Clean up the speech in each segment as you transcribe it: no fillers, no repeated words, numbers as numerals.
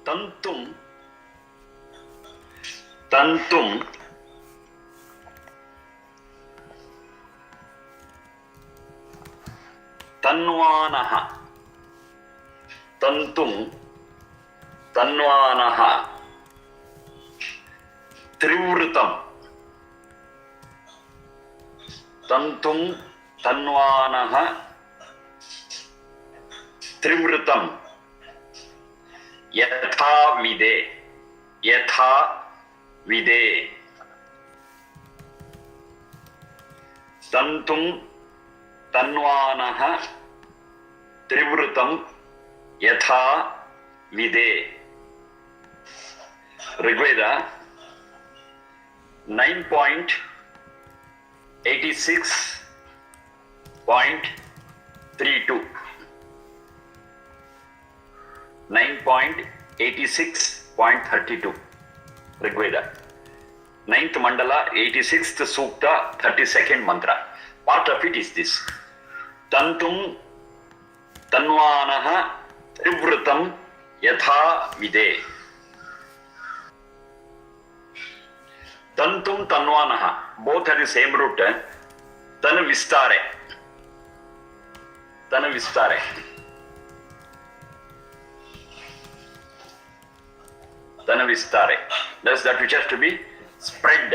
Tantum, tantum, tanvanaha, tantum, tanvanaha, trivrutam, tantum, tanvanaha, trivrutam, yatha vide, yatha vide, tantum, tanvanaha, trivrutam, yatha vide. Rigveda 9.86.32. 9.86.32 Rigveda. 9th Mandala, 86th Sukta, 32nd Mantra. Part of it is this. Tantum tanvanaha trivrutam yatha vide. Tantum tanvanaha, both have the same root. Tana vistare. Tana vistare. Tana vistare. That's that which has to be spread,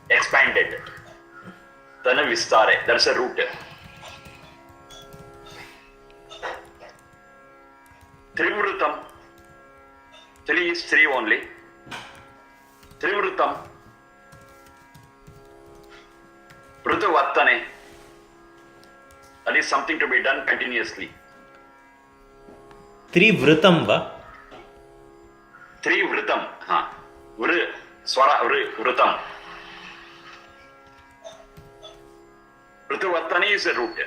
expanded. Tana vistare. That's a root. Trivrutam. 3 is 3 only. Trivrutam. Prutavartane. That is something to be done continuously. Trivrutam va? Trivrutam. Vru. Swara vru. Vrutam. Prutavartane is a root.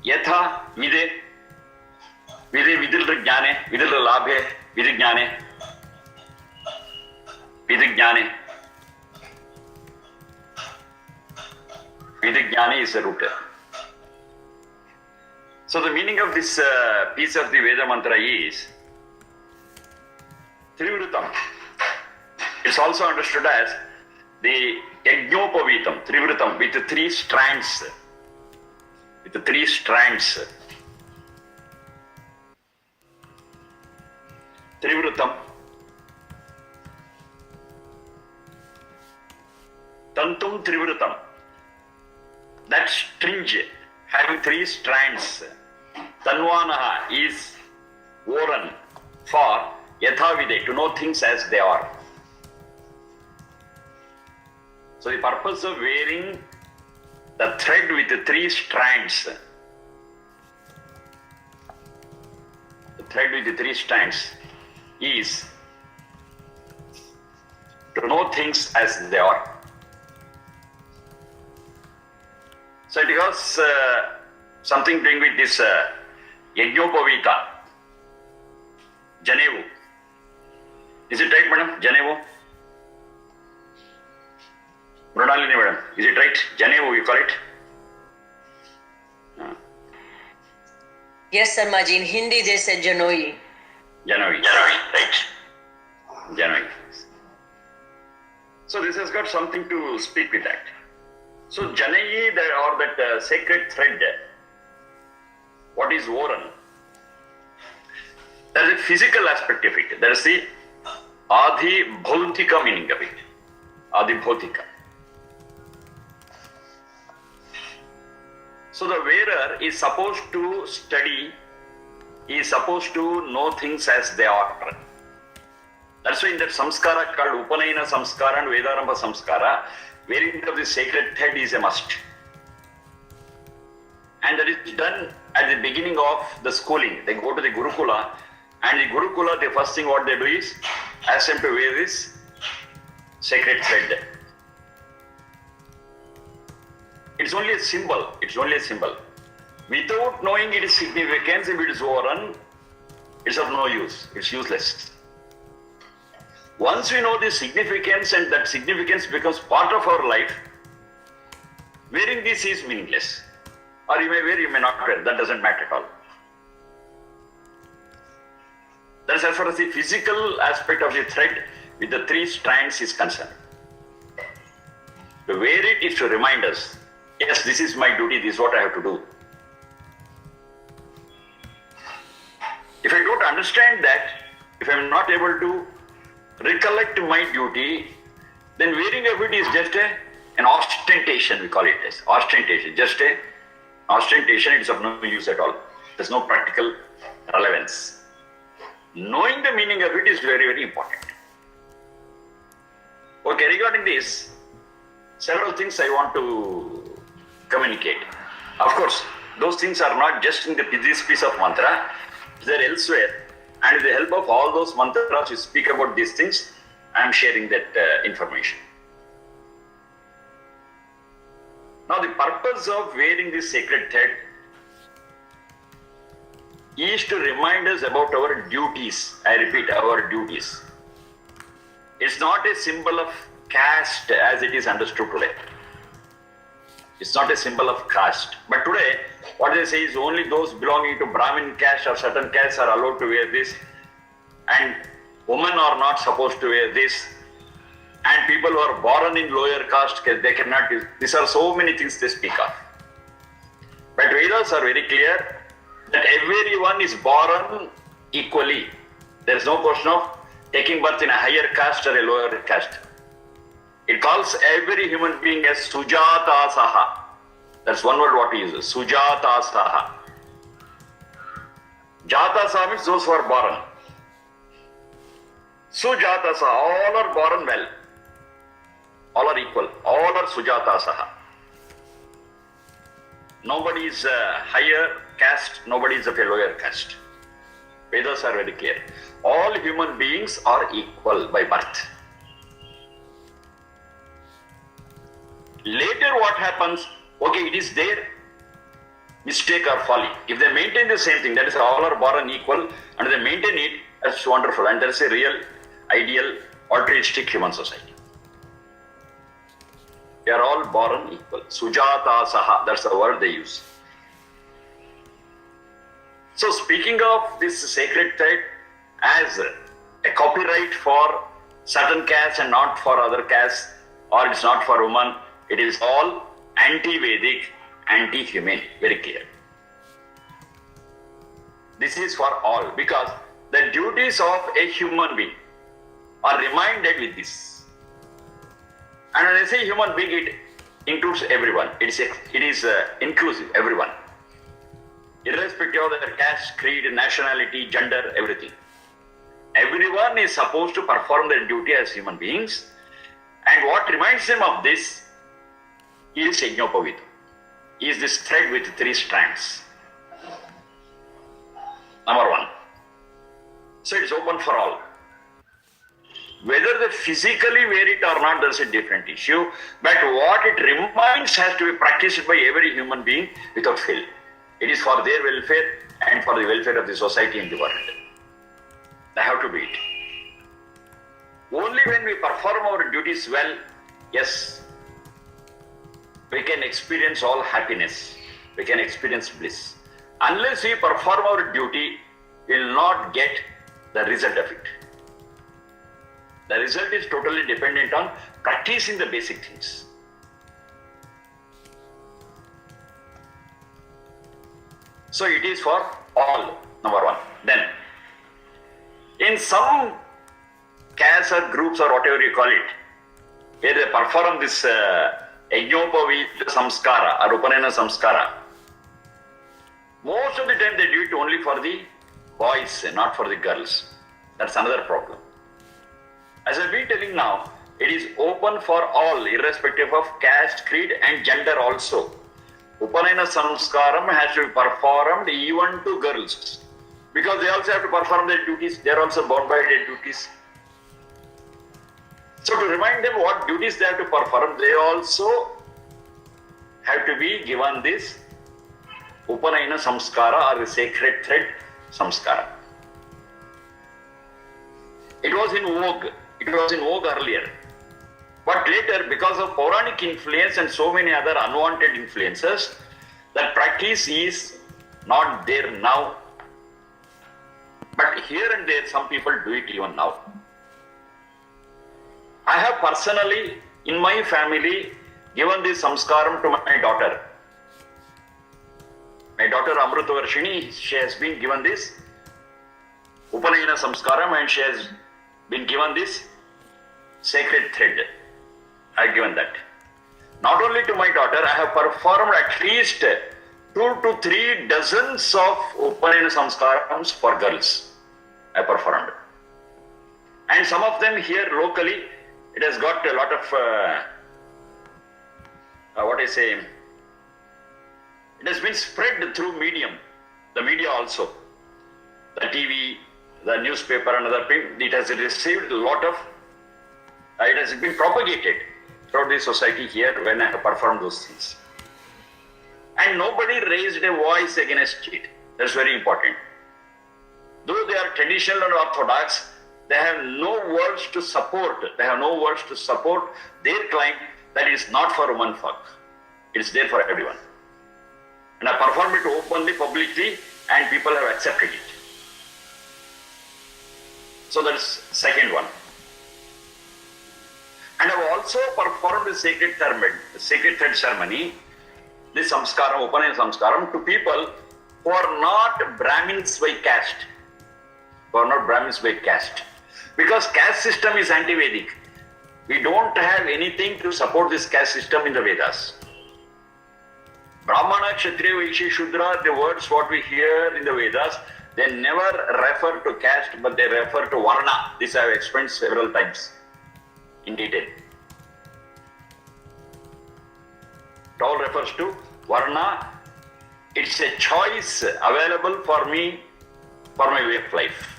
Yatha vide. Vide vidilra jnane. Vidilra labhe. Vidignane. Vidignane. Vidignane is a root. So the meaning of this piece of the Veda mantra is Trivrutam. It's also understood as the Yajnopavitam, Trivrutam, with 3 strands. With 3 strands. Trivrutam. Tantum Trivrutam. That string having 3 strands. Tanvanaha is worn for yathavide, to know things as they are. So the purpose of wearing the thread with the 3 strands, the thread with the 3 strands, is to know things as they are. So it was something doing with this Yajnopavita, Janevu. Is it right, madam? Janevu? Mrunalini, madam. Is it right? Janevu, you call it? Yes, Sarmaji. In Hindi, they said Janoi. Janoi, right. Janoi. So this has got something to speak with that. So Janayi, or that sacred thread, what is woven? There is a physical aspect of it. There is the Adi Bhautika meaning of it. Adi Bhautika. So the wearer is supposed to study, he is supposed to know things as they are. That's why in that samskara called Upanayana samskara and Vedarambha samskara, wearing of the sacred thread is a must. And that is done at the beginning of the schooling. They go to the Gurukula, and the Gurukula, the first thing what they do is ask them to wear this sacred thread. It's only a symbol. It's only a symbol. Without knowing its significance, if it is worn, it's of no use. It's useless. Once we know the significance and that significance becomes part of our life, wearing this is meaningless. Or you may wear, you may not wear. That doesn't matter at all. That That is as far as the physical aspect of the thread with the three strands is concerned. To wear it is to remind us, yes, this is my duty, this is what I have to do. If I don't understand that, if I am not able to recollect my duty, then wearing of it is just an ostentation, we call it as ostentation, just an ostentation. It is of no use at all. There's no practical relevance. Knowing the meaning of it is very, very important. Okay, regarding this, several things I want to communicate. Of course, those things are not just in this piece of mantra, they're elsewhere. And with the help of all those mantras who speak about these things, I am sharing that information. Now, the purpose of wearing this sacred thread is to remind us about our duties. I repeat, our duties. It's not a symbol of caste as it is understood today. It's not a symbol of caste. But today, what they say is only those belonging to Brahmin caste or certain castes are allowed to wear this, and women are not supposed to wear this, and people who are born in lower caste, they cannot use. These are so many things they speak of. But Vedas are very clear that everyone is born equally. There is no question of taking birth in a higher caste or a lower caste. It calls every human being as Sujata Saha. That's one word what he uses, Sujata Saha. Jata Saha means those who are born. Sujata Saha, all are born well. All are equal. All are Sujata Saha. Nobody is a higher caste, nobody is of a lower caste. Vedas are very clear. All human beings are equal by birth. Later what happens, okay, it is their mistake or folly. If they maintain the same thing, that is all are born equal, and they maintain it, that's wonderful. And there is a real, ideal, altruistic human society. They are all born equal. Sujata Saha, that's the word they use. So speaking of this sacred thread as a copyright for certain castes and not for other castes, or it's not for women, it is all anti-Vedic, anti-humane, very clear. This is for all, because the duties of a human being are reminded with this. And when I say human being, it includes everyone. It is inclusive, everyone. Irrespective of their caste, creed, nationality, gender, everything. Everyone is supposed to perform their duty as human beings. And what reminds them of this is Yajnopavita, is this thread with three strands. Number one. So it's open for all. Whether they physically wear it or not, that's a different issue. But what it reminds has to be practiced by every human being without fail. It is for their welfare and for the welfare of the society and the world. They have to do it. Only when we perform our duties well, yes, we can experience all happiness. We can experience bliss. Unless we perform our duty, we will not get the result of it. The result is totally dependent on practicing the basic things. So it is for all, number one. Then, in some castes or groups or whatever you call it, where they perform this Yajnopavita Samskara or Upanayana Samskara, most of the time they do it only for the boys, not for the girls. That's another problem. As I've been telling now, it is open for all, irrespective of caste, creed and gender also. Upanayana Samskaram has to be performed even to girls, because they also have to perform their duties. They are also bound by their duties. So to remind them what duties they have to perform, they also have to be given this Upanayana Samskara or the sacred thread Samskara. It was in vogue. It was in vogue earlier. But later, because of Puranic influence and so many other unwanted influences, that practice is not there now. But here and there, some people do it even now. I have personally, in my family, given this samskaram to my daughter. My daughter Amrutavarshini, she has been given this Upanayana samskaram and she has been given this sacred thread. I have given that. Not only to my daughter, I have performed at least 2 to 3 dozens of Upanayana samskarams for girls. I performed. And some of them here locally, it has got a lot of, it has been spread through the media also. The TV, the newspaper and other things, it has received a lot of, it has been propagated throughout the society here when I have performed those things. And nobody raised a voice against it. That's very important. Though they are traditional and orthodox, they have no words to support. They have no words to support their claim that it is not for women folk. It is there for everyone. And I performed it openly, publicly, and people have accepted it. So that is second one. And I have also performed the sacred thread ceremony, this samskaram, Upanayana samskaram, to people who are not Brahmins by caste. Because caste system is anti-Vedic. We don't have anything to support this caste system in the Vedas. Brahmana, Kshatriya, Vaishya, Shudra, the words what we hear in the Vedas, they never refer to caste, but they refer to Varna. This I have explained several times in detail. It all refers to Varna. It's a choice available for me, for my way of life.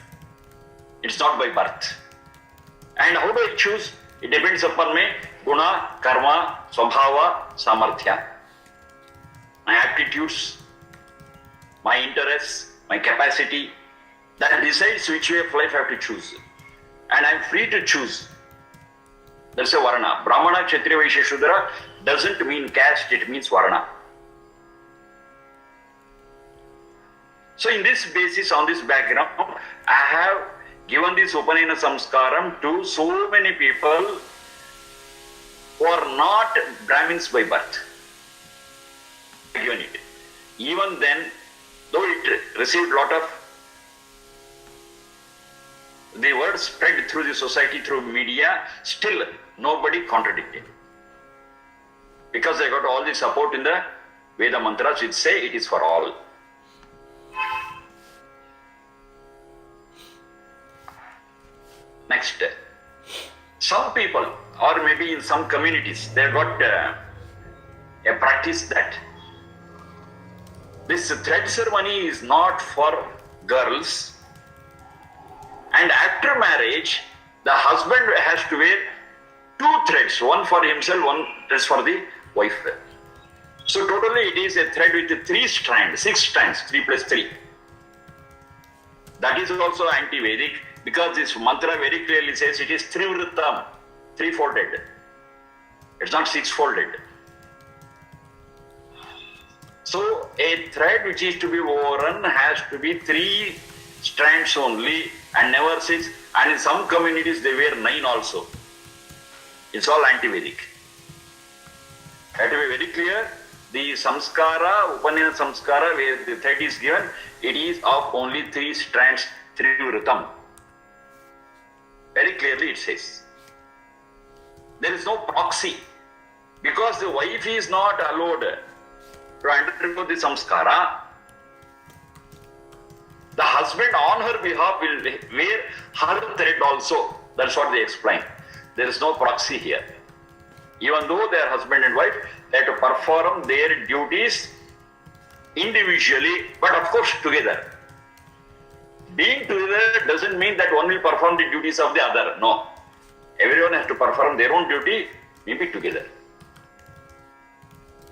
It's not by birth. And how do I choose? It depends upon my guna, karma, swabhava, samarthya. My aptitudes, my interests, my capacity. That decides which way of life I have to choose. And I am free to choose. That's a Varna. Brahmana, Kshatriya, Vaishya, Shudra doesn't mean caste, it means Varna. So in this basis, on this background, I have given this Upanayana samskaram to so many people who are not Brahmins by birth. Given it. Even then, though it received a lot of, the word spread through the society, through media, still nobody contradicted. Because they got all the support in the Veda mantras which say it is for all. Next, some people, or maybe in some communities, they got a practice that this thread ceremony is not for girls, and after marriage, the husband has to wear 2 threads, one for himself, one is for the wife. So totally it is a thread with 3 strands, 6 strands, 3 plus 3. That is also anti-Vedic, because this mantra very clearly says it is trivritam, 3-folded. It's not 6-folded. So a thread which is to be woven has to be 3 strands only and never 6. And in some communities they wear 9 also. It's all anti-Vedic. Have to be very clear. The samskara, Upanayana samskara, where the thread is given, it is of only 3 strands, trivritam. Very clearly it says. There is no proxy. Because the wife is not allowed to undergo the samskara, the husband on her behalf will wear her thread also. That's what they explain. There is no proxy here. Even though they are husband and wife, they have to perform their duties individually, but of course together. Being together doesn't mean that one will perform the duties of the other. No. Everyone has to perform their own duty, maybe together,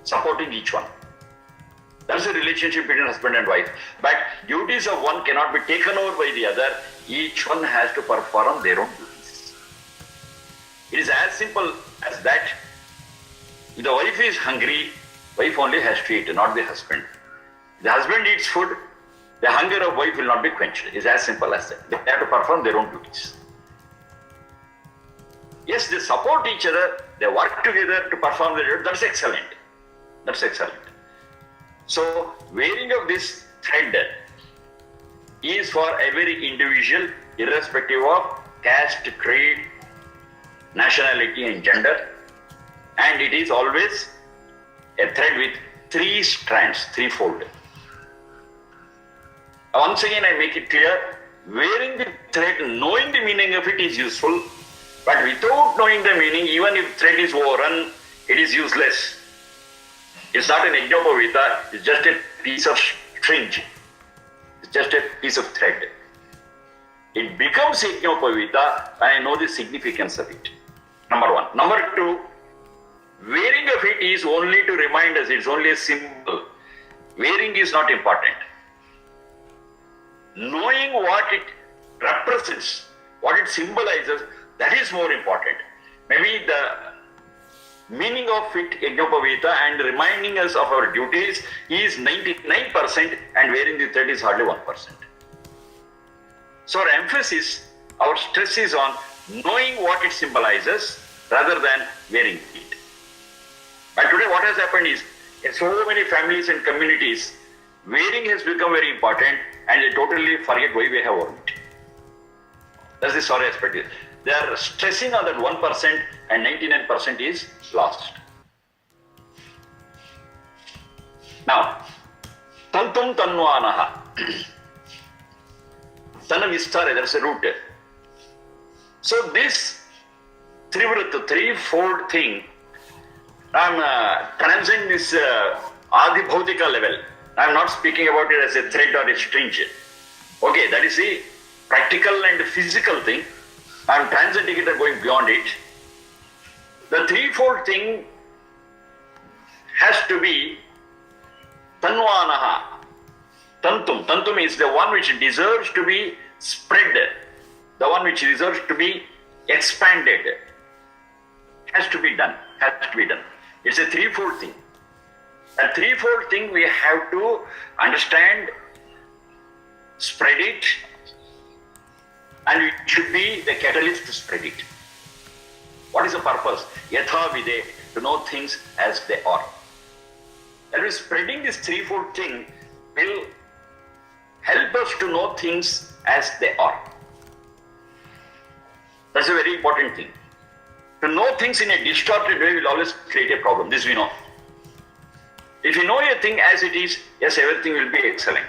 supporting each one. That's a relationship between husband and wife. But duties of one cannot be taken over by the other. Each one has to perform their own duties. It is as simple as that. If the wife is hungry, wife only has to eat, not the husband. If the husband eats food, the hunger of wife will not be quenched. It's as simple as that. They have to perform their own duties. Yes, they support each other, they work together to perform their duties. That's excellent. That's excellent. So, wearing of this thread is for every individual, irrespective of caste, creed, nationality and gender. And it is always a thread with 3 strands, threefold. Once again, I make it clear, wearing the thread, knowing the meaning of it is useful, but without knowing the meaning, even if thread is overrun, it is useless. It's not an yajnopavita, it's just a piece of string. It's just a piece of thread. It becomes yajnopavita when I know the significance of it. Number 1. Number 2, wearing of it is only to remind us, it's only a symbol. Wearing is not important. Knowing what it represents, what it symbolizes, that is more important. Maybe the meaning of it, yajnopavita, and reminding us of our duties is 99% and wearing the thread is hardly 1%. So our emphasis, our stress is on knowing what it symbolizes rather than wearing it. But today what has happened is, in so many families and communities, wearing has become very important and they totally forget why we have worn it. That's the sorry aspect. They are stressing on that 1% and 99% is lost. Now, tantum tanvanaha. Tanam vistara, there's a root. So this threefold thing, I'm transcending this adhibhautika level. I'm not speaking about it as a thread or a string. Okay, that is the practical and physical thing. I'm transcending it and going beyond it. The threefold thing has to be tanvanaha. Tantum. Tantum is the one which deserves to be spread, the one which deserves to be expanded. Has to be done. Has to be done. It's a threefold thing. A threefold thing we have to understand, spread it, and it should be the catalyst to spread it. What is the purpose? Yatha vide, to know things as they are. That is, spreading this threefold thing will help us to know things as they are. That's a very important thing. To know things in a distorted way will always create a problem. This we know. If you know a thing as it is, yes, everything will be excellent.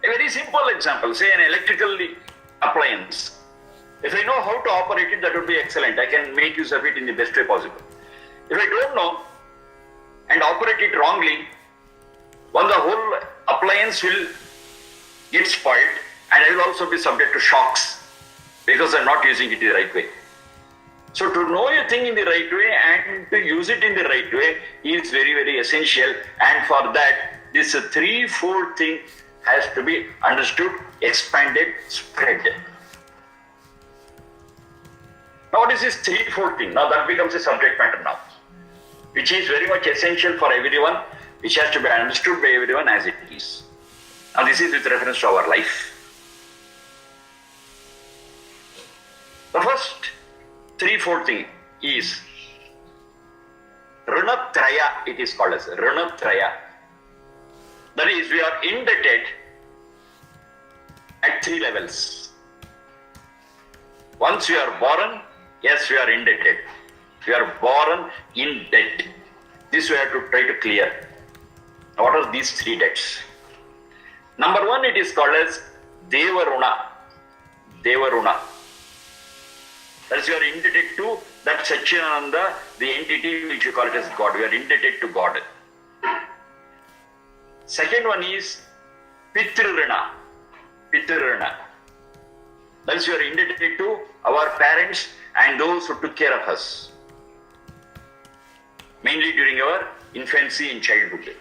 A very simple example, say an electrical appliance. If I know how to operate it, that would be excellent. I can make use of it in the best way possible. If I don't know and operate it wrongly, well, the whole appliance will get spoiled and I will also be subject to shocks because I'm not using it the right way. So to know a thing in the right way and to use it in the right way is very, very essential. And for that, this threefold thing has to be understood, expanded, spread. Now what is this threefold thing? Now that becomes a subject matter now, which is very much essential for everyone, which has to be understood by everyone as it is. Now this is with reference to our life. The first threefold thing is Ranatraya, it is called as Ranatraya. That is, we are indebted at 3 levels. Once we are born, yes, we are indebted. We are born in debt. This we have to try to clear. What are these 3 debts? Number 1, it is called as Devaruna. Devaruna. That is, you are indebted to that Satchidananda, the entity which you call it as God. We are indebted to God. Second one is Pitrurana. Pitrurana. That is, you are indebted to our parents and those who took care of us, mainly during our infancy and childhood.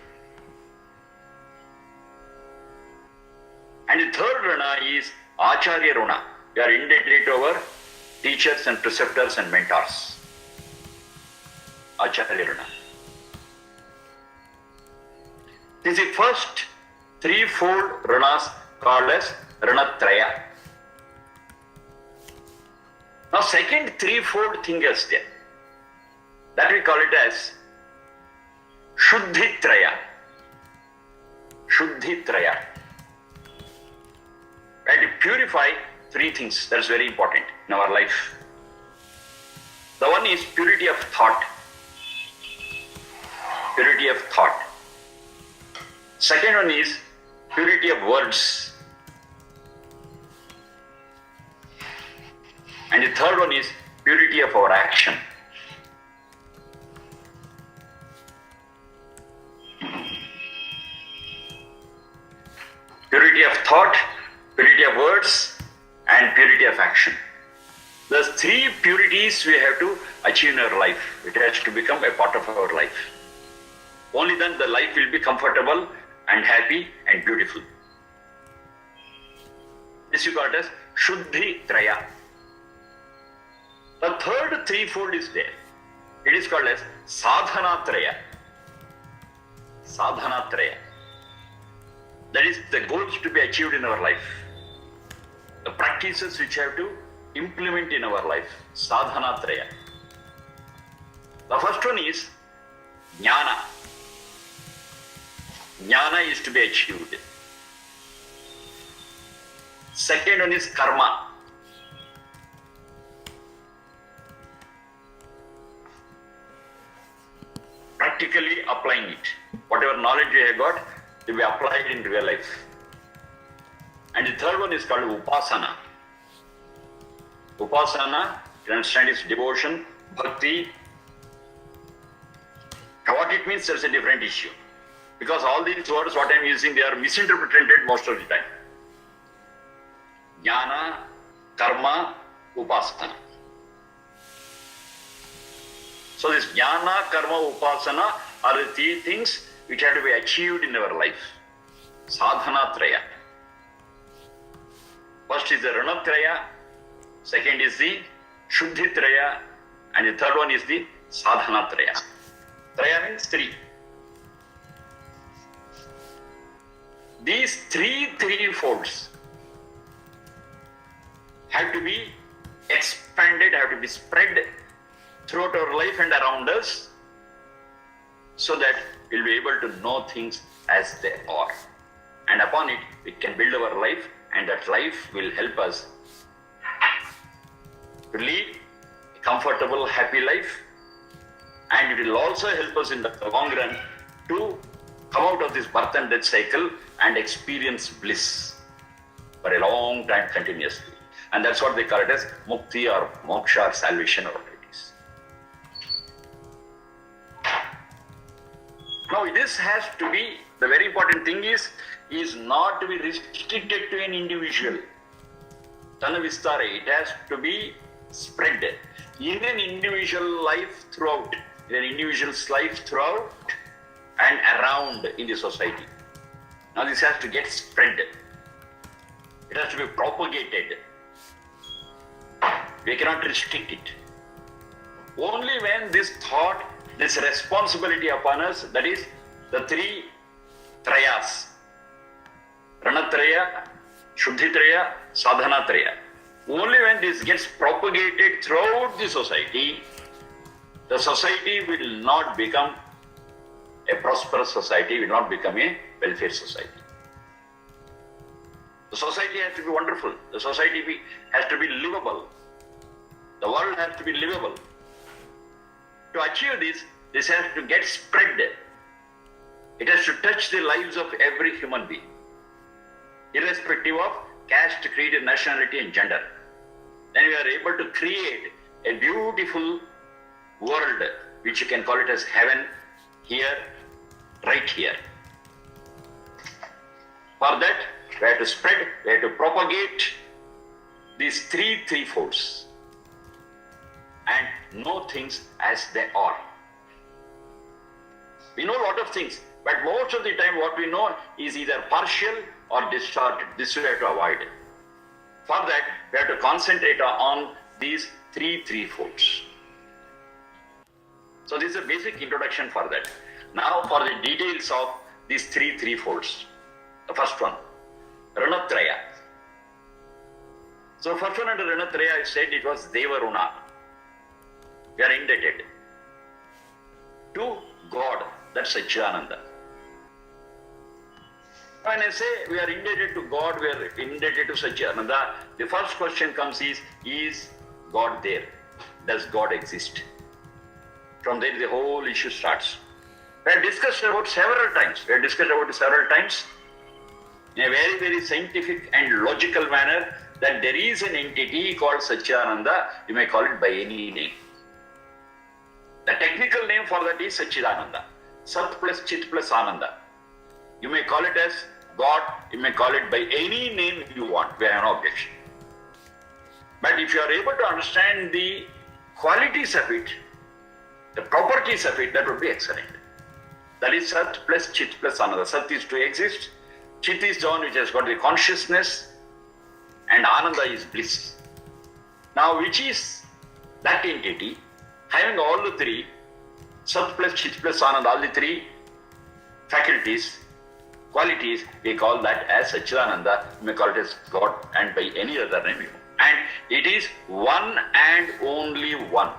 And the third Rana is Acharya Rana. We are indebted to our teachers and preceptors and mentors. Acharya Rana. This is the first threefold ranas called as ranatraya. Now second threefold thing is there. That we call it as Shuddhitraya. Shuddhitraya. Right? To purify three things. That's very important in our life. The one is purity of thought. Purity of thought. Second one is purity of words. And the third one is purity of our action. Purity of thought, purity of words, and purity of action. The three purities we have to achieve in our life. It has to become a part of our life. Only then the life will be comfortable and happy and beautiful. This you call it as Shuddhi Traya. The third threefold is there. It is called as Sadhana Traya. Sadhana Traya. That is the goals to be achieved in our life. The practices which have to implement in our life. Sadhana Traya. The first one is Jnana. Jnana is to be achieved. Second one is Karma. Practically applying it. Whatever knowledge we have got, to be applied in real life. And the third one is called Upasana. Upasana, you understand, is devotion, bhakti. And what it means, there's a different issue. Because all these words, what I'm using, they are misinterpreted most of the time. Jnana, Karma, Upasana. So this Jnana, Karma, Upasana are the three things which have to be achieved in our life. Sadhana Traya. First is the Ranatraya, second is the Shuddhi Traya, and the third one is the Sadhana Traya. Traya means three. These three folds have to be expanded, have to be spread throughout our life and around us, so that we'll be able to know things as they are. And upon it, we can build our life, and that life will help us to lead a comfortable, happy life. And it will also help us in the long run to come out of this birth and death cycle and experience bliss for a long time continuously. And that's what they call it as mukti or moksha or salvation or whatever it is. Now this has to be, the very important thing is not to be restricted to an individual. Tana vistara, it has to be spread in an individual life throughout, in an individual's life throughout and around in the society. Now this has to get spread. It has to be propagated. We cannot restrict it. Only when this thought, this responsibility upon us, that is the three trayas, Ranatraya, Shuddhitraya, Sadhanatraya. Only when this gets propagated throughout the society will not become a prosperous society, will not become a welfare society. The society has to be wonderful. The society has to be livable. The world has to be livable. To achieve this has to get spread. It has to touch the lives of every human being, irrespective of caste, creed, nationality, and gender. Then we are able to create a beautiful world, which you can call it as heaven, here, right here. For that, we have to spread, we have to propagate these three folds and know things as they are. We know a lot of things, but most of the time what we know is either partial or distorted. This we have to avoid. For that, we have to concentrate on these three folds. So this is a basic introduction for that. Now for the details of these three folds. The first one, Ranatraya. So first one under Ranatraya, I said it was Deva Runa. We are indebted to God, that's Satchidananda. When I say we are indebted to God, we are indebted to Satchidananda, the first question comes is God there? Does God exist? From there the whole issue starts. We have discussed about several times. In a very, very scientific and logical manner that there is an entity called Satchidananda. You may call it by any name. The technical name for that is Satchidananda. Sat plus Chit plus Ananda. You may call it as God, you may call it by any name you want. We have no objection. But if you are able to understand the qualities of it, the properties of it, that would be excellent. That is Sat plus Chit plus Ananda. Sat is to exist, Chit is the one which has got the consciousness, and Ananda is bliss. Now, which is that entity having all the three, Sat plus Chit plus Ananda, all the three faculties, qualities, we call that as Satchidananda. You may call it as God and by any other name. And it is one and only one.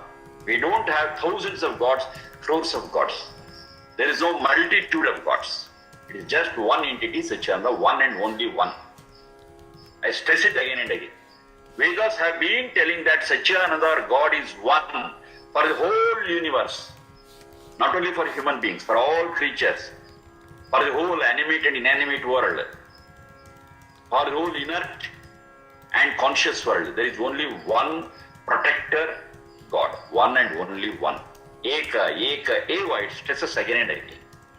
We don't have thousands of gods, crores of gods. There is no multitude of gods. It is just one entity, Satchidananda, one and only one. I stress it again and again. Vedas have been telling that Satchidananda or God is one for the whole universe. Not only for human beings, for all creatures. For the whole animate and inanimate world. For the whole inert and conscious world. There is only one protector, God. One and only one. Eka, Eka, Eva. It stresses again and again.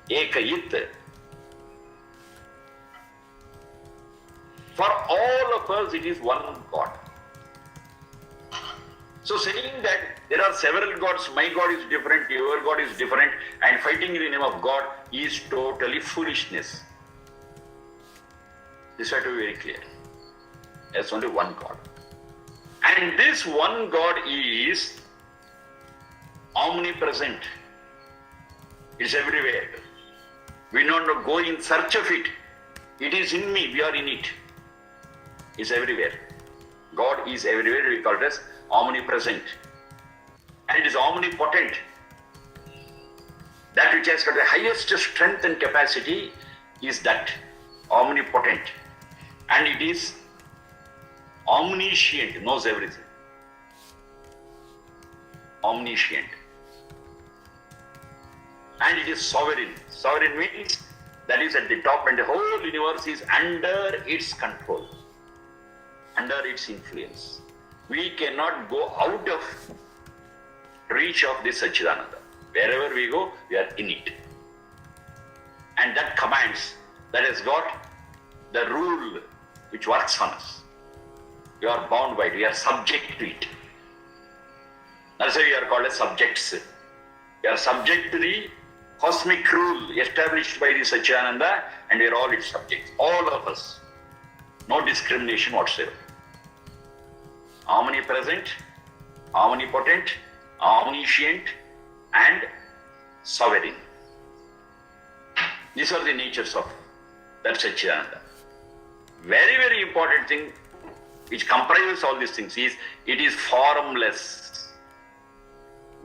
Eka, It. For all of us, it is one God. So saying that there are several gods, my God is different, your God is different, and fighting in the name of God is totally foolishness. This has to be very clear. There's only one God. And this one God is omnipresent. It's everywhere. We don't go in search of it. It is in me, we are in it. It's everywhere. God is everywhere, we call it as omnipresent. And it is omnipotent. That which has got the highest strength and capacity is that, omnipotent. And it is omniscient, knows everything. Omniscient. And it is sovereign. Sovereign means that is at the top and the whole universe is under its control, under its influence. We cannot go out of reach of this Satchidananda. Wherever we go, we are in it. And that commands, that has got the rule which works on us. We are bound by it, we are subject to it. That's why we are called as subjects. We are subject to the cosmic rule established by the Satchidananda, and we are all its subjects. All of us. No discrimination whatsoever. Omnipresent, omnipotent, omniscient, and sovereign. These are the natures of that Satchidananda. Very, very important thing which comprises all these things is it is formless.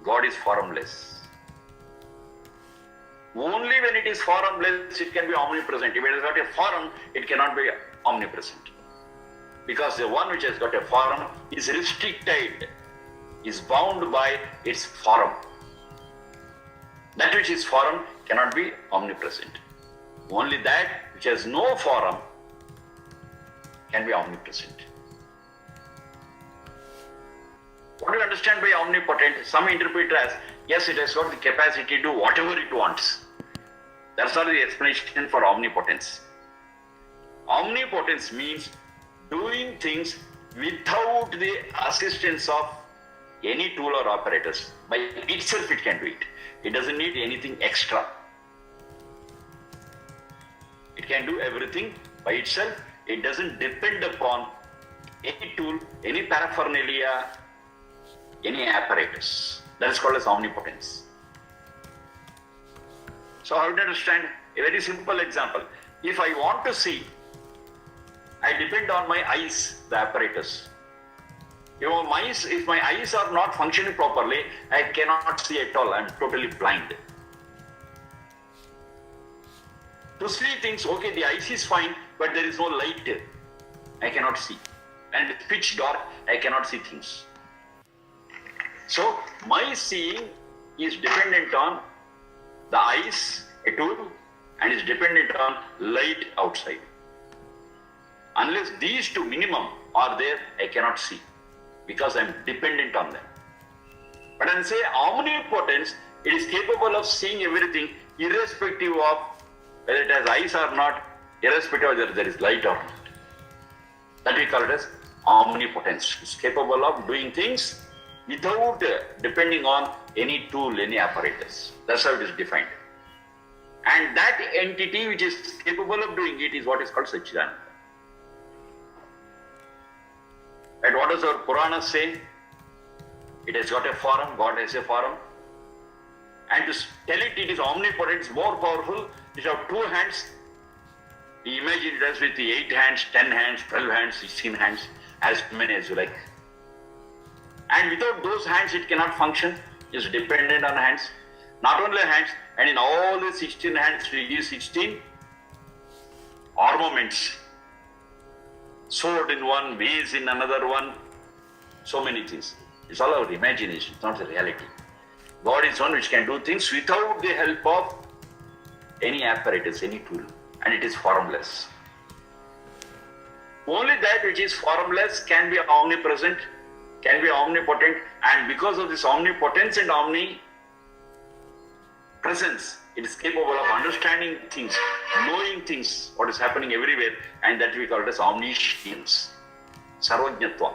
God is formless. Only when it is formless, it can be omnipresent. If it has got a form, it cannot be omnipresent. Because the one which has got a form is restricted, is bound by its form. That which is form cannot be omnipresent. Only that which has no form can be omnipresent. What do you understand by omnipotent? Some interpret as, yes, it has got the capacity to do whatever it wants. That's not the explanation for omnipotence. Omnipotence means doing things without the assistance of any tool or apparatus. By itself it can do it. It doesn't need anything extra. It can do everything by itself. It doesn't depend upon any tool, any paraphernalia, any apparatus. That is called as omnipotence. So how to understand? A very simple example. If I want to see, I depend on my eyes, the apparatus. If my eyes are not functioning properly, I cannot see at all. I am totally blind. To see things, okay, the eyes is fine, but there is no light. I cannot see. And it's pitch dark, I cannot see things. So, my seeing is dependent on the eyes, a tool, and is dependent on light outside. Unless these two minimum are there, I cannot see, because I am dependent on them. But when I say omnipotence, it is capable of seeing everything irrespective of whether it has eyes or not, irrespective of whether there is light or not. That we call it as omnipotence. It's capable of doing things without depending on any tool, any apparatus. That's how it is defined. And that entity which is capable of doing it is what is called Satchidananda. And what does our Purana say? It has got a form, God has a form. And to tell it, it is omnipotent, it's more powerful. It has 2 hands. We imagine it as with the 8 hands, 10 hands, 12 hands, 16 hands, as many as you like. And without those hands, it cannot function. It's dependent on hands. Not only hands, and in all the 16 hands, we use 16 armaments. Sword in one, mace in another one, so many things. It's all our imagination, it's not the reality. God is one which can do things without the help of any apparatus, any tool, and it is formless. Only that which is formless can be omnipresent, can be omnipotent, and because of this omnipotence and omnipresence, it is capable of understanding things, knowing things, what is happening everywhere, and that we call it as omniscience, sarvajñatva.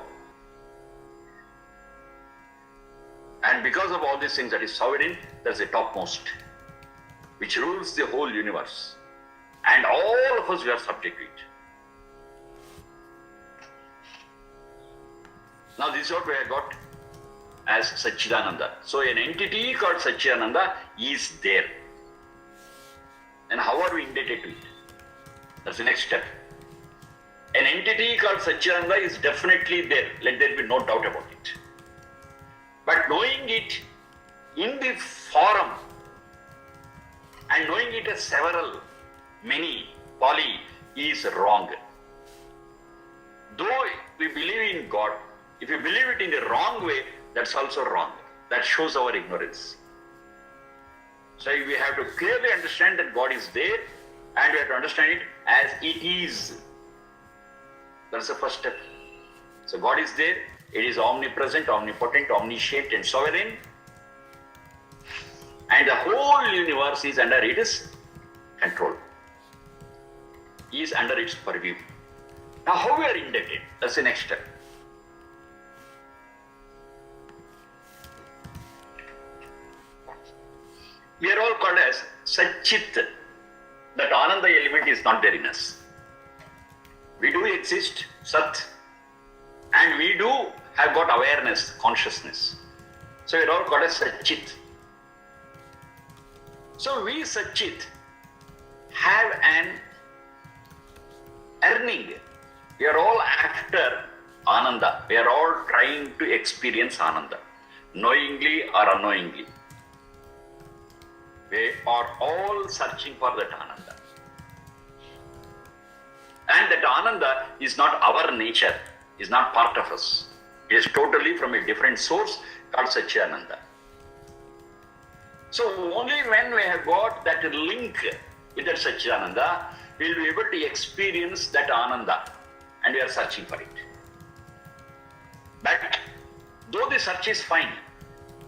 And because of all these things, that is sovereign, there is a topmost, which rules the whole universe. And all of us, we are subject to it. Now this is what we have got as Satchidananda. So an entity called Satchidananda is there. And how are we indebted to it? That's the next step. An entity called Satchidananda is definitely there. Let there be no doubt about it. But knowing it in the form and knowing it as several, many, poly, is wrong. Though we believe in God, if we believe it in the wrong way, that's also wrong. That shows our ignorance. So we have to clearly understand that God is there, and we have to understand it as it is. That's the first step. So God is there, it is omnipresent, omnipotent, omniscient and sovereign. And the whole universe is under its control. Is under its purview. Now how we are indebted? That's the next step. We are all called as Satchit. That Ananda element is not there in us. We do exist, Sat, and we do have got awareness, consciousness. So we are all called as Satchit. So we Satchit have an earning. We are all after Ananda. We are all trying to experience Ananda, knowingly or unknowingly. We are all searching for that Ananda. And that Ananda is not our nature, is not part of us. It is totally from a different source called Satchidananda. So only when we have got that link with that Satchidananda, we will be able to experience that Ananda, and we are searching for it. But though the search is fine,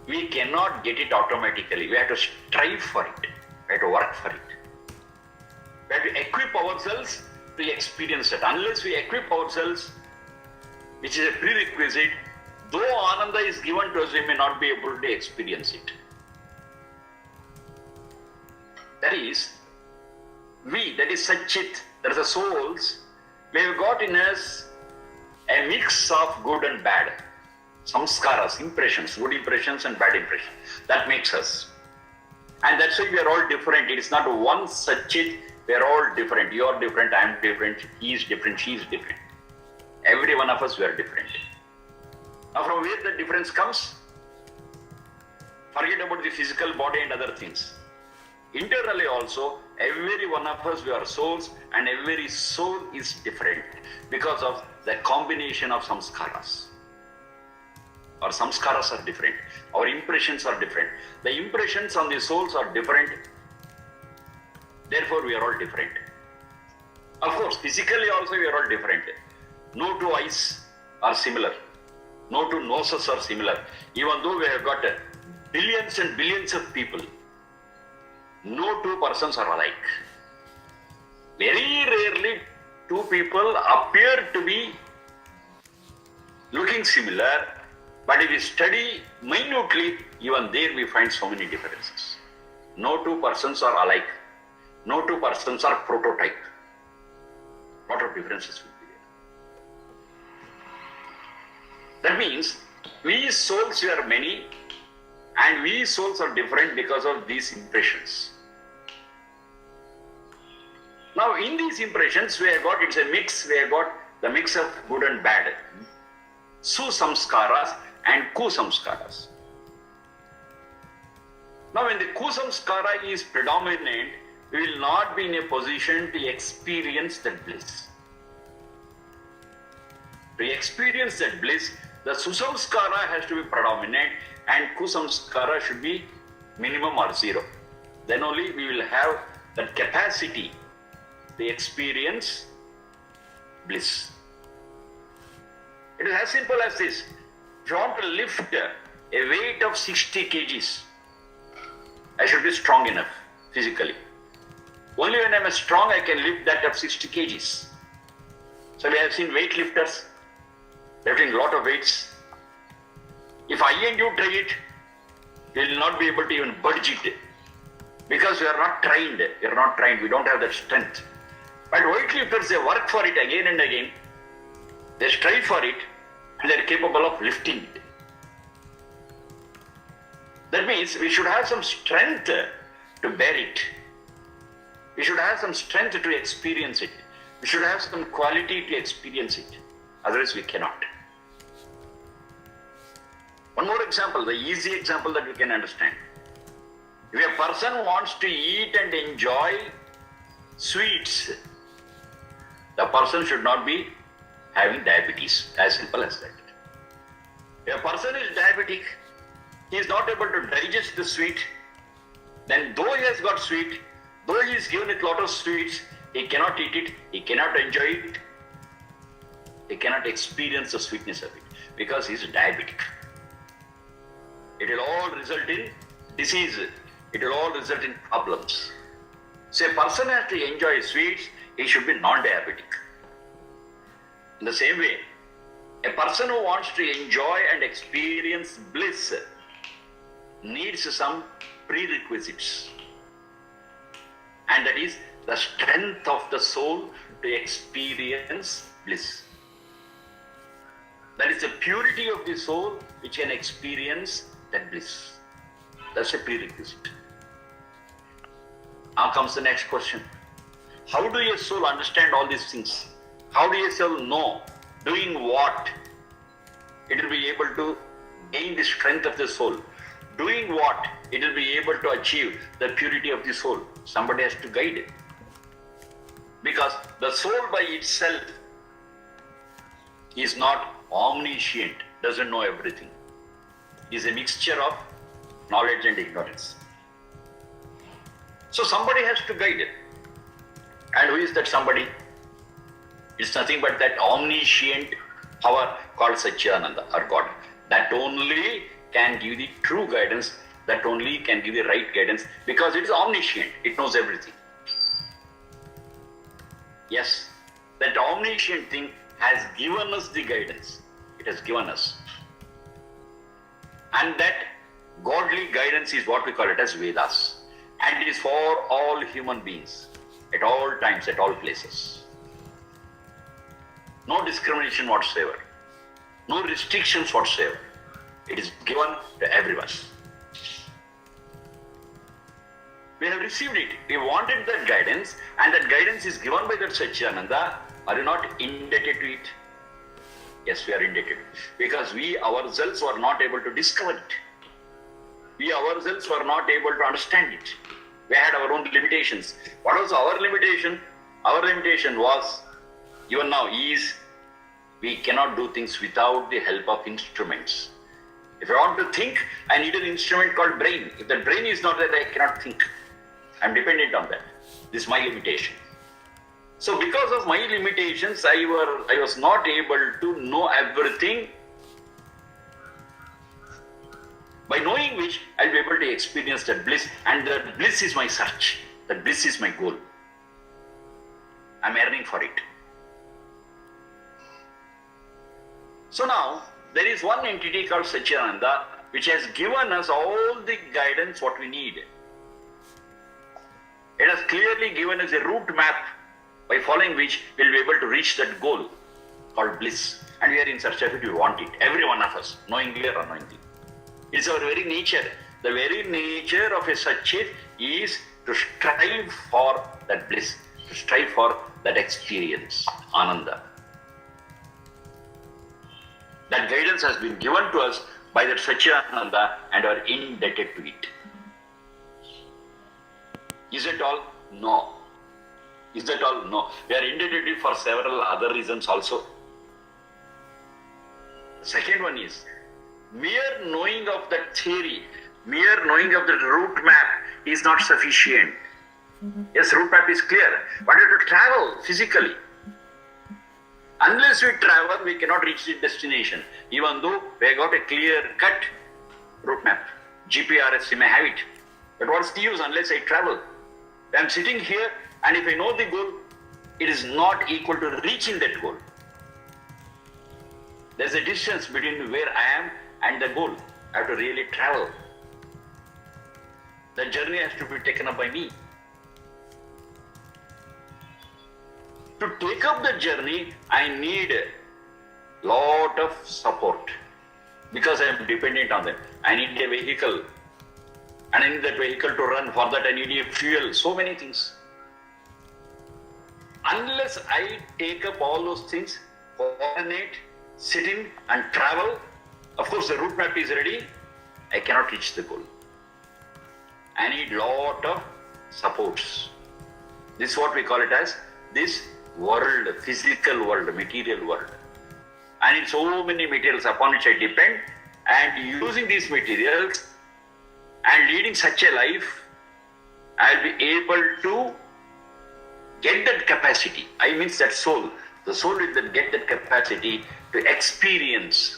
we cannot get it automatically. We have to strive for it. We have to work for it. We have to equip ourselves to experience it. Unless we equip ourselves, which is a prerequisite, though Ananda is given to us, we may not be able to experience it. That is, we, that is Satchit, that is the souls, we have got in us a mix of good and bad. Samskaras, impressions, good impressions and bad impressions. That makes us. And that's why we are all different. It is not one Satchit We are all different. You are different, I am different, he is different, she is different. Every one of us, we are different. Now from where the difference comes? Forget about the physical body and other things. Internally also, every one of us, we are souls, and every soul is different because of the combination of samskaras. Our samskaras are different. Our impressions are different. The impressions on the souls are different. Therefore, we are all different. Of course, physically also we are all different. No two eyes are similar. No two noses are similar. Even though we have got billions and billions of people, no two persons are alike. Very rarely two people appear to be looking similar, but if we study minutely, even there we find so many differences. No two persons are alike. No two persons are prototype. Lot of differences will be there. That means we souls are many, and we souls are different because of these impressions. Now in these impressions we have got, it's a mix, we have got the mix of good and bad. Susamskaras and kusamskaras. Now when the kusamskara is predominant, we will not be in a position to experience that bliss. To experience that bliss, the susamskara has to be predominant and kusamskara should be minimum or zero. Then only we will have that capacity to experience bliss. It is as simple as this. If you want to lift a weight of 60 kgs, I should be strong enough physically. Only when I am strong, I can lift that of 60 kgs. So we have seen weightlifters lifting a lot of weights. If I and you try it, we will not be able to even budge it because we are not trained. We are not trained. We don't have that strength. But weightlifters, they work for it again and again. They strive for it and they are capable of lifting it. That means we should have some strength to bear it. We should have some strength to experience it. We should have some quality to experience it. Otherwise we cannot. One more example, the easy example that we can understand. If a person wants to eat and enjoy sweets, the person should not be having diabetes. As simple as that. If a person is diabetic, he is not able to digest the sweet, then though he has got sweet, though he is given a lot of sweets, he cannot eat it, he cannot enjoy it, he cannot experience the sweetness of it because he is diabetic. It will all result in disease. It will all result in problems. So a person has to enjoy sweets, he should be non-diabetic. In the same way, a person who wants to enjoy and experience bliss needs some prerequisites. And that is the strength of the soul to experience bliss. That is the purity of the soul which can experience that bliss. That's a prerequisite. Now comes the next question. How do your soul understand all these things? How do your soul know doing what it will be able to gain the strength of the soul? Doing what it will be able to achieve the purity of the soul? Somebody has to guide it. Because the soul by itself is not omniscient, doesn't know everything. It is a mixture of knowledge and ignorance. So somebody has to guide it. And who is that somebody? It's nothing but that omniscient power called Satchidananda or God. That only can give the true guidance, that only can give the right guidance because it is omniscient, it knows everything. Yes, that omniscient thing has given us the guidance. It has given us. And that godly guidance is what we call it as Vedas. And it is for all human beings, at all times, at all places. No discrimination whatsoever. No restrictions whatsoever. It is given to everyone. We have received it. We wanted that guidance, and that guidance is given by that Satchidananda. Are you not indebted to it? Yes, we are indebted. Because we ourselves were not able to discover it. We ourselves were not able to understand it. We had our own limitations. What was our limitation? Our limitation was, even now, is we cannot do things without the help of instruments. If I want to think, I need an instrument called brain. If that brain is not there, I cannot think. I'm dependent on that. This is my limitation. So because of my limitations, I was not able to know everything, by knowing which I'll be able to experience that bliss, and that bliss is my search. That bliss is my goal. I'm yearning for it. So now, there is one entity called Satchidananda which has given us all the guidance what we need. It has clearly given us a route map by following which we'll be able to reach that goal called bliss. And we are in search of it, we want it. Every one of us, knowingly or unknowingly. It's our very nature. The very nature of a Satchit is to strive for that bliss, to strive for that experience, Ananda. That guidance has been given to us by that Satchidananda and are indebted to it. Is it all? No. Is that all? No. We are indebted to it for several other reasons also. The second one is, mere knowing of that theory, mere knowing of the route map is not sufficient. Yes, route map is clear, but you have to travel physically. Unless we travel, we cannot reach the destination, even though we have got a clear-cut route map. GPRS, you may have it. But what's the use unless I travel? I am sitting here, and if I know the goal, it is not equal to reaching that goal. There's a distance between where I am and the goal. I have to really travel. The journey has to be taken up by me. To take up the journey, I need a lot of support because I am dependent on them. I need a vehicle, and I need that vehicle to run. For that, I need a fuel, so many things. Unless I take up all those things, coordinate, sit in and travel, of course the route map is ready, I cannot reach the goal. I need lot of supports. This is what we call it as this world, physical world, material world. I need so many materials upon which I depend, and using these materials and leading such a life, I'll be able to get that capacity. I means that soul. The soul will then get that capacity to experience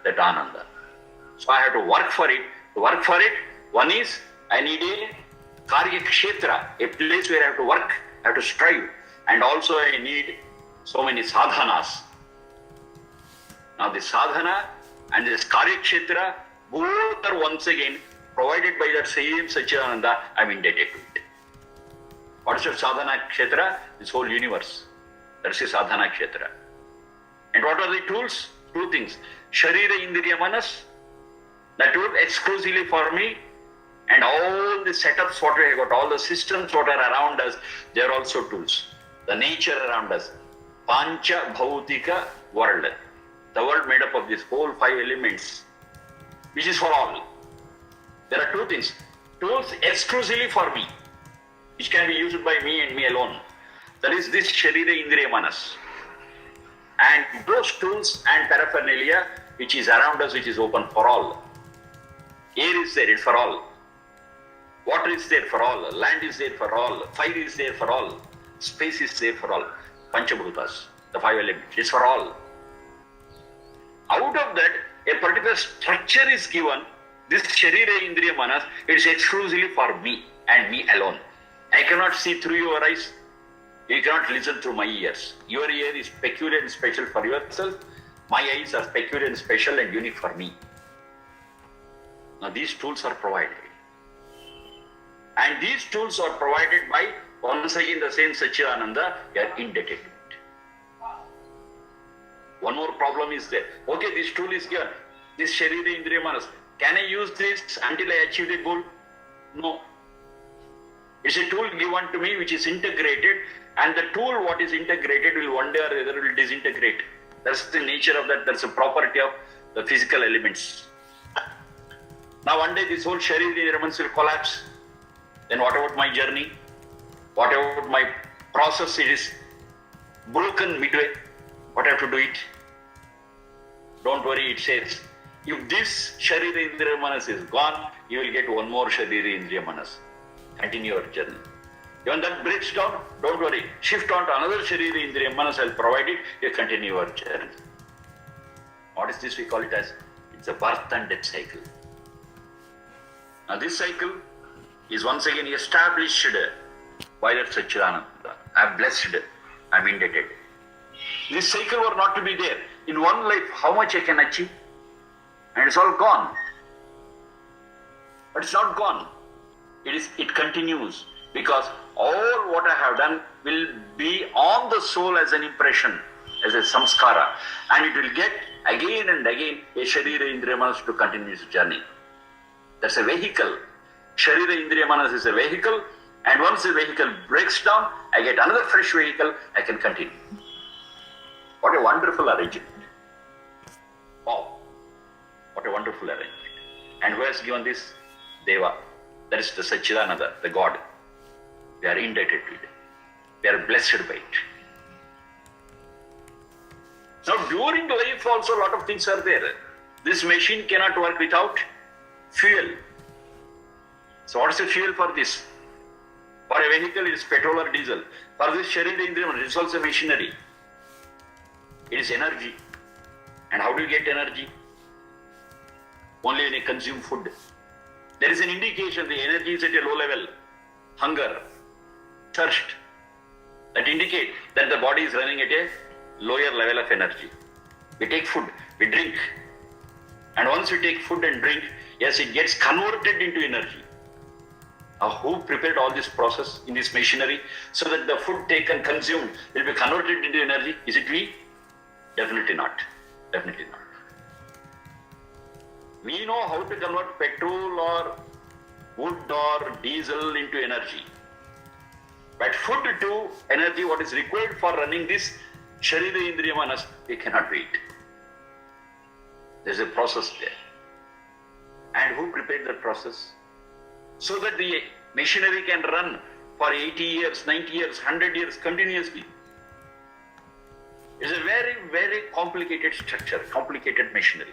that Ananda. So I have to work for it. To work for it, one is I need a Karya Kshetra, a place where I have to work, I have to strive. And also I need so many sadhanas. Now this sadhana and this Karya Kshetra, both are once again provided by that same Satchidananda. I am indebted to it. What is your sadhana kshetra? This whole universe. That's the sadhana kshetra. And what are the tools? Two things. Sharira Indriya Manas, that tool exclusively for me, and all the setups what we have got, all the systems what are around us, they are also tools. The nature around us. Pancha Bhautika world. The world made up of these whole 5 elements, which is for all. There are two things. Tools exclusively for me, which can be used by me and me alone. That is this Sharira Indriya Manas. And those tools and paraphernalia which is around us, which is open for all. Air is there, it's for all. Water is there for all. Land is there for all. Fire is there for all. Space is there for all. Panchabhutas, the 5 elements, it's for all. Out of that, a particular structure is given. This Sharira Indriya Manas, it is exclusively for me and me alone. I cannot see through your eyes. You cannot listen through my ears. Your ear is peculiar and special for yourself. My eyes are peculiar and special and unique for me. Now these tools are provided. And these tools are provided by, once again, the same Satchidananda. We are indebted to it. One more problem is there. Okay, this tool is given. This Sharira Indriya Manas. Can I use this until I achieve the goal? No. It's a tool given to me which is integrated, and the tool what is integrated will one day or other will disintegrate. That's the nature of that. That's the property of the physical elements. Now one day this whole Shariri elements will collapse. Then what about my journey? What about my process? It is broken midway. What I have to do it? Don't worry, it says, if this Sharira Indriya Manas is gone, you will get one more Sharira Indriya Manas. Continue your journey. When that breaks down, don't worry. Shift on to another Sharira Indriya Manas, I will provide it, you continue your journey. What is this? We call it as, it's a birth and death cycle. Now this cycle is once again established by that Satchidananda. I am blessed, I am indebted. This cycle were not to be there. In one life, how much I can achieve? And it's all gone. But it's not gone. It continues, because all what I have done will be on the soul as an impression, as a samskara, and it will get again and again a Sharira Indriya Manas to continue its journey. That's a vehicle. Sharira Indriya Manas is a vehicle, and once the vehicle breaks down, I get another fresh vehicle, I can continue. What a wonderful arrangement. Wow. What a wonderful arrangement. And who has given this? Deva. That is the Satchidananda, the God. We are indebted to it. We are blessed by it. Now during life also a lot of things are there. This machine cannot work without fuel. So what is the fuel for this? For a vehicle it is petrol or diesel. For this Sharira Indriya, it is also machinery. It is energy. And how do you get energy? Only when you consume food. There is an indication the energy is at a low level. Hunger, thirst, that indicate that the body is running at a lower level of energy. We take food, we drink. And once we take food and drink, yes, it gets converted into energy. Now who prepared all this process in this machinery so that the food taken, consumed will be converted into energy? Is it we? Definitely not. Definitely not. We know how to convert petrol or wood or diesel into energy. But food to energy, what is required for running this Sharira Indriya Manas, we cannot do it. There is a process there. And who prepared that process? So that the machinery can run for 80 years, 90 years, 100 years continuously. It's a very, very complicated structure, complicated machinery.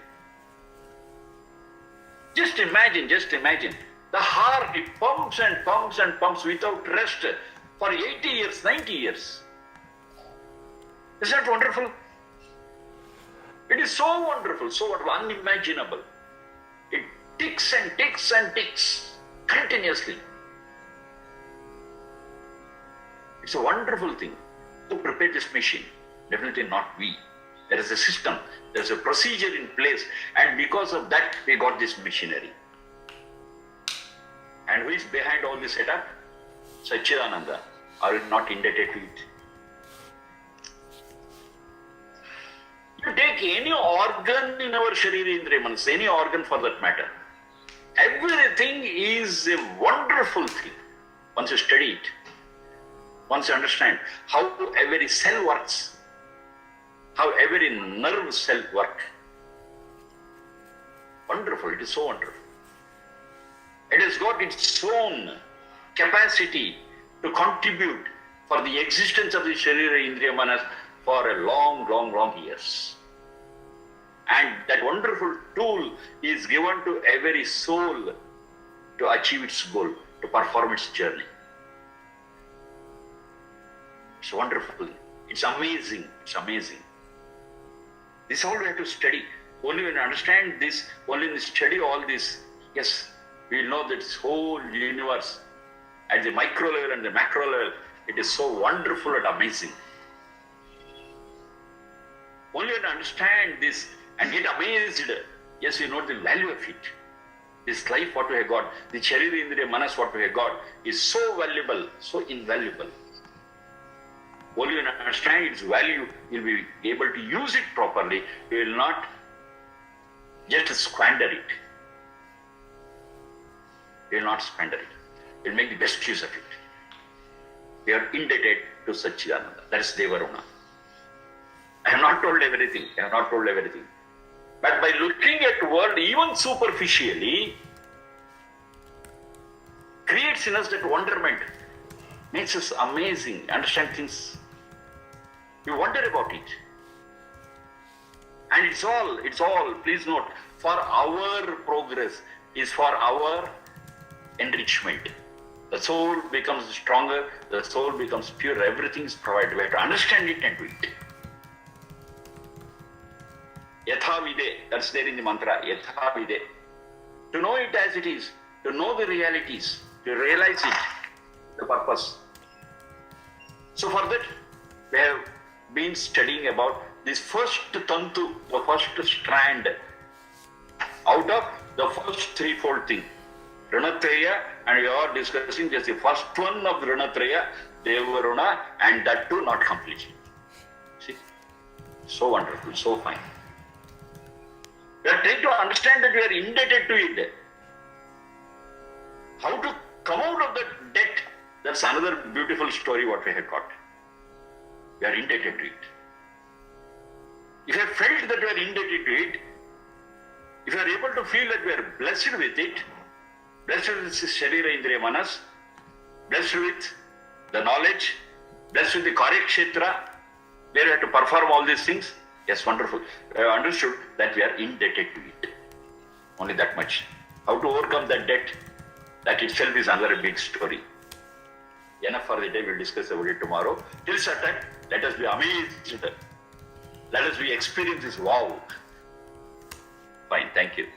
Just imagine, the heart, it pumps and pumps and pumps without rest for 80 years, 90 years. Isn't that wonderful? It is so wonderful, so unimaginable. It ticks and ticks and ticks continuously. It's a wonderful thing to prepare this machine. Definitely not we. There is a system, there is a procedure in place, and because of that, we got this machinery. And who is behind all this setup? Satchidananda. Are you not indebted to it? You take any organ in our Sharira Indriya Manas, any organ for that matter. Everything is a wonderful thing once you study it. Once you understand how every cell works, how every nerve cell works. Wonderful, it is so wonderful. It has got its own capacity to contribute for the existence of the Sharira Indriya Manas for a long years. And that wonderful tool is given to every soul to achieve its goal, to perform its journey. It's wonderful. It's amazing. It's amazing. This all we have to study. Only when you understand this, only when you study all this, yes, we will know that this whole universe at the micro level and the macro level, it is so wonderful and amazing. Only when you understand this and get amazed, yes, you know the value of it. This life what we have got, the Sharira Indriya Manas what we have got is so valuable, so invaluable. Only when you understand its value, you will be able to use it properly. You will not just squander it. You will not squander it. You will make the best use of it. we are indebted to Satchidananda. That is Devaruna. I have not told everything. But by looking at world even superficially, creates in us that wonderment, makes us amazing, understand things. We wonder about it. And it's all, please note, for our progress, is for our enrichment. The soul becomes stronger, the soul becomes pure, everything is provided. We have to understand it and do it. Yatha vide, that's there in the mantra, yatha vide. To know it as it is, to know the realities, to realize it, the purpose. So for that, we have been studying about this first tantu, the first strand, out of the first threefold thing. Ranatraya, and we are discussing just the first one of Ranatraya, Devaruna, and that too not completely. See? So wonderful, so fine. We are trying to understand that we are indebted to it. How to come out of that debt, that's another beautiful story what we have got. We are indebted to it. If you have felt that we are indebted to it, if you are able to feel that we are blessed with it, blessed with Sharira Indriya Manas, blessed with the knowledge, blessed with the Karyakshetra, where we have to perform all these things, yes, wonderful. We have understood that we are indebted to it. Only that much. How to overcome that debt, that itself is another big story. Enough for the day, we'll discuss about it tomorrow. Till such time, let us be amazed. Let us be experience this wow. Fine, thank you.